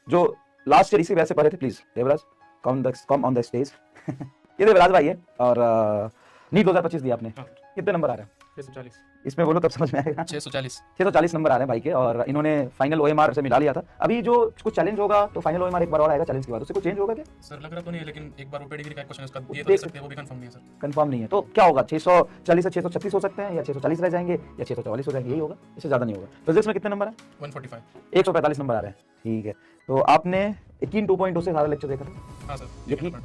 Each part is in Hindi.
जो लास्ट ईयर इसी वजह से पढ़े थे, please Devraj come on the stage. ये देवराज भाई है और नीट 2025 दिया आपने। हाँ। कितने नंबर आ रहे हैं 640 इसमें, बोलो तब समझ में आएगा। 640 640 नंबर आ रहे हैं भाई के, और इन्होंने फाइनल ओएमआर से मिला लिया था। अभी जो कुछ चैलेंज होगा तो फाइनल ओएमआर एक बार और आएगा चैलेंज के बाद, उससे कुछ चेंज होगा क्या? सर लग रहा तो नहीं है, लेकिन एक बार वो पेडिग्री का क्वेश्चन उसका दिए तो देख दे सकते हैं, वो भी कंफर्म नहीं है सर। कंफर्म नहीं है तो क्या होगा? 640 से 636 हो सकते हैं, या 640 रह जाएंगे, या 644 हो जाएंगे, यही होगा, इससे ज्यादा नहीं होगा। फिजिक्स में कितने नंबर है? 145। 145 नंबर आ रहे हैं, ठीक है। तो आपने यकीन 2.2 से सारा लेक्चर देखा था? हाँ सर,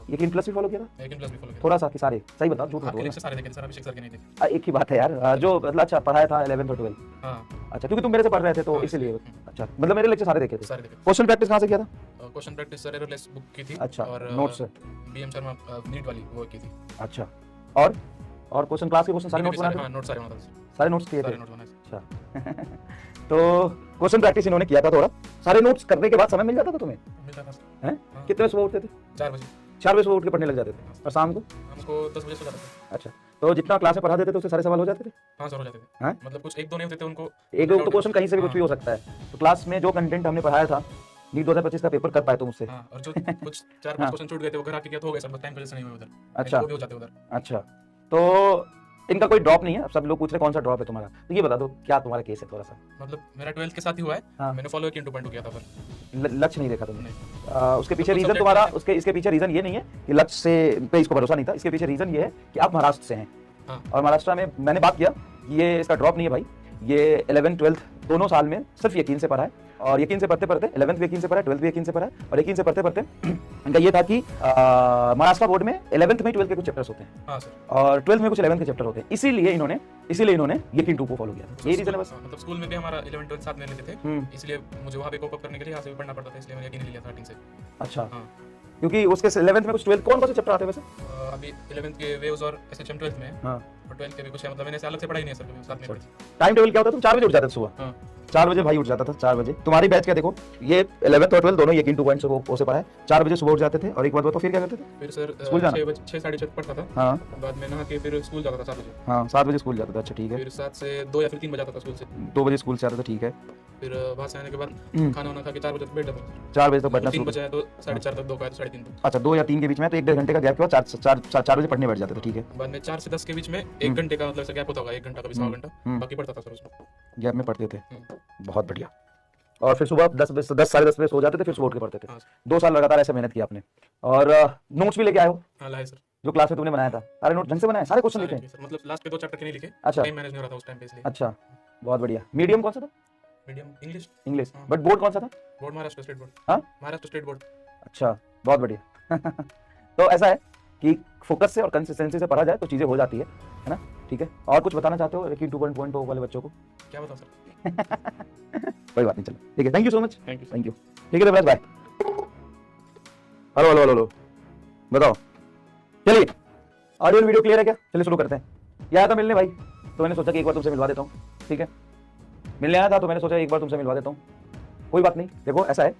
यकीन प्लस भी फॉलो किया था? लेकिन प्लस भी फॉलो किया। थोड़ा सा कि सारे? सही बताओ, झूठ मत आपके बोलो। लेक्चर सारे देखे थे सर, अभिषेक सर के नहीं देखे। एक ही बात है यार, जो मतलब अच्छा पढ़ाया था 11th और 12th। हाँ अच्छा, क्योंकि तुम मेरे से पढ़ रहे थे तो हाँ, इसीलिए। इसलिए। अच्छा, मतलब मेरे लेक्चर सारे देखे थे। सारे देखे। क्वेश्चन प्रैक्टिस कहाँ से किया था? Question practice sir errorless book की थी। अच्छा, और नोट्स से। बीएम शर्मा नीट वाली वो की थी। अच्छा, और क्वेश्चन क्लास के क्वेश्चन सारे नोट्स बनाए थे? हाँ नोट सारे बनाता था। सारे नोट्स किए थे? सारे नोट बनाए थे। अच्छा। तो क्वेश्चन प्रैक्टिस इन्होंने किया था थोड़ा, सारे नोट्स करने के बाद समय मिल जाता था तुम्हें? मिलता था सर। हैं? हाँ। कितने बजे सुबह उठते थे? 4 बजे 4 बजे सुबह उठ के पढ़ने लग जाते थे, और शाम को? हमको 10 बजे सो जाता था। अच्छा, तो जितना क्लास में पढ़ा देते थे उससे सारे सवाल हो जाते थे? हाँ सर हो जाते थे। हैं? मतलब कुछ एक दो नहीं होते थे उनको। एक दो तो क्वेश्चन कहीं से भी कुछ भी हो सकता है। तो क्लास में जो कंटेंट हमने पढ़ाया था, नीट 2025 का पेपर कर पाए तुम उससे? हाँ, और जो कुछ 4-5 क्वेश्चन छूट गए थे वो घर आके किया तो हो गए सर, बस टाइम की वजह से नहीं हुए उधर। अच्छा। वो भी हो जाते उधर। अच्छा, तो इनका कोई ड्रॉप नहीं है? अब सब लोग पूछ रहे कौन सा ड्रॉप है तुम्हारा, तो ये बता दो क्या तुम्हारा केस है थोड़ा सा। मतलब मेरा 12th के साथ ही हुआ है। हाँ। मैंने फॉलो किया 2.2 किया था पर लक्ष्य नहीं देखा तुमने? नहीं। उसके पीछे तो रीजन subject तुम्हारा, में- उसके इसके पीछे रीजन ये नहीं है कि लक्ष्य से पे इसको भरोसा नहीं था, इसके पीछे रीजन ये है कि आप महाराष्ट्र से हैं। हाँ। और महाराष्ट्र में मैंने बात किया, ये इसका ड्रॉप नहीं है भाई, ये 11th 12th दोनों साल में सिर्फ यकीन से पढ़ा है, और यकीन से पढ़ते पढ़ते 11th भी यकीन से पढ़ा है, 12th भी यकीन से पढ़ा है, और यकीन से पढ़ते पढ़ते इनका ये था कि महाराष्ट्र बोर्ड में 11th में 12th के कुछ चैप्टर्स होते हैं, हाँ सर। और 12th में कुछ 11th के चैप्टर होते हैं, इसीलिए इन्होंने यकीन 2 को फॉलो किया था। ये रीजन है बस। मतलब स्कूल में भी हमारा 11 12 साथ में लेते थे, इसलिए मुझे वहाँ पे कोप अप करने के लिए यहाँ से भी पढ़ना पड़ता था, इसलिए मैंने यकीन नहीं लिया स्टार्टिंग से। अच्छा, हाँ। क्योंकि उसके 11th में कुछ 12th कौन से चैप्टर आते हैं वैसे? अभी 11th के वेव्स और एसएचएम 12th में है, हाँ। और 12th के भी कुछ है, मतलब मैंने ऐसे अलग से पढ़ाई नहीं है सर, कभी साथ में पढ़ी। टाइम टेबल क्या होता है? तुम 4 बजे उठ जाते थे सुबह? हाँ 4 बजे भाई उठ जाता था, 4 बजे। तुम्हारी बैच क्या देखो, ये 11th और 12th दोनों यकीन 2.0 से पढ़ा है। 4 बजे सुबह उठ जाते थे, और एक बार तो फिर क्या करते थे? फिर सर स्कूल जाना? 6 बजे 6 साढ़े 6 पढ़ता था। हाँ बाद में नहा के फिर स्कूल जाता था 7 बजे। हाँ, 7 बजे स्कूल जाता था। अच्छा, ठीक है। फिर 7 से 2 या फिर 3 बजे आता था स्कूल से। 2 बजे स्कूल से आता था, ठीक है। फिर वहाँ से आने के बाद खाना वाना खा के 4 बजे तक बैठ जाता था। 4 बजे तक पढ़ना 3 शुरू? बजे आया तो 4:30 तक, 2 का आया तो 3:30 तक। अच्छा, 2 या 3 के बीच में, तो 1-1.5 घंटे का गैप के बाद 4 बजे पढ़ने बैठ जाते थे, ठीक है। बाद में 4 से 10 के बीच में 1 घंटे का मतलब ऐसा गैप होता होगा, 1 घंटा कभी 1.25 घंटा, बाकी पढ़ता था सर उसमें। गैप में पढ़ते थे, हम्म। बहुत बढ़िया। और फिर सुबह 10 साढ़े 10 बजे सो जाते थे, फिर सुबह उठ के पढ़ते थे। हाँ सर। 2 साल लगातार ऐसे मेहनत की आपने, और नोट्स भी लेके आए हो? हाँ लाए सर। जो क्लास में तुमने बनाया था, सारे नोट ढंग से बनाए, सारे क्वेश्चन लिखे? सारे सर, मतलब लास्ट के 2 चैप्टर के नहीं लिखे। अच्छा। टाइम मैनेज नहीं हो रहा था उस टाइम पे, इसलिए। अच्छा, बहुत बढ़िया। मीडियम कौन सा था? Medium English. इंग्लिश। हाँ। बट बोर्ड कौन सा था? Board Maharashtra state board. हाँ? Maharashtra state board. अच्छा, बहुत बढ़िया। तो ऐसा है कि फोकस से और कंसिस्टेंसी से पढ़ा जाए तो चीजें हो जाती है ना? ठीक है। और कुछ बताना चाहते हो यकीन 2.0 वाले बच्चों को? क्या बताओ सर? कोई बात नहीं, चलो ठीक है। Thank you so much. Thank you sir. Thank you. ठीक है Devraj, bye. Hello hello hello hello, बताओ। चलिए, ऑडियो वीडियो क्लियर है क्या? चलिए शुरू करते हैं। ये आया था मिलने भाई, तो मैंने सोचा कि एक बार तुमसे मिलवा देता हूँ, ठीक है। मिलने आया था तो मैंने सोचा एक बार तुमसे मिलवा देता हूँ। कोई बात नहीं, देखो ऐसा है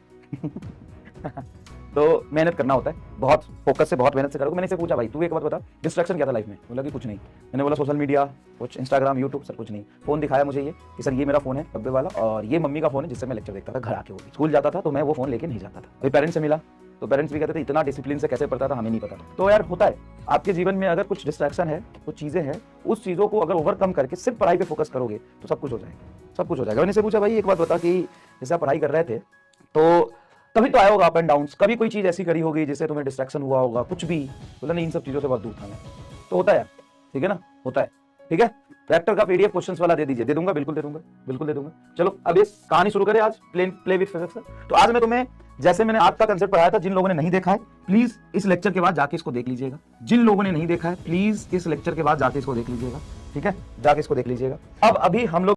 तो मेहनत करना होता है, बहुत फोकस से बहुत मेहनत से करोगे। मैंने इसे पूछा भाई तू एक बात बता, डिस्ट्रैक्शन क्या था लाइफ में? बोला कि कुछ नहीं। मैंने बोला सोशल मीडिया, कुछ इंस्टाग्राम यूट्यूब, सर कुछ नहीं। फोन दिखाया मुझे ये कि सर ये मेरा फोन है डब्बे वाला, और ये मम्मी का फोन है जिससे मैं लेक्चर देखता था घर आके। वो भी स्कूल जाता था तो मैं वो फोन लेके नहीं जाता था। अभी पेरेंट्स से मिला तो पेरेंट्स भी कहते थे इतना डिसिप्लिन से कैसे पढ़ता था, हमें नहीं पता था। तो यार होता है आपके जीवन में, अगर कुछ डिस्ट्रैक्शन है, कुछ चीजें हैं, उस चीजों को अगर ओवरकम करके सिर्फ पढ़ाई पे फोकस करोगे तो सब कुछ हो जाएगा, सब कुछ हो जाएगा। मैंने से पूछा भाई एक बात बता कि जैसे आप पढ़ाई कर रहे थे तो कभी तो आया होगा अप एंड डाउन्स, कभी कोई चीज ऐसी करी होगी जिससे तुम्हें डिस्ट्रैक्शन हुआ होगा, कुछ भी? बोला नहीं, इन सब चीजों से बहुत दूर था मैं। तो होता है यार, ठीक है ना, होता है, ठीक है। रैप्टर का पीडीएफ क्वेश्चंस वाला दे दीजिए। दे दूंगा, बिल्कुल दे दूंगा, बिल्कुल दे दूंगा। चलो अब ये कहानी शुरू करें आज, प्ले विद फिजिक्स। तो आज मैं तुम्हें, जैसे मैंने आज का कंसेप्ट पढ़ाया था, जिन लोगों ने नहीं देखा है प्लीज इस लेक्चर के बाद जाके इसको देख लीजिएगा। जिन लोगों ने नहीं देखा है प्लीज इस लेक्चर के बाद जाके इसको देख लीजिएगा, ठीक है, जाके इसको देख लीजिएगा। अब अभी हम लोग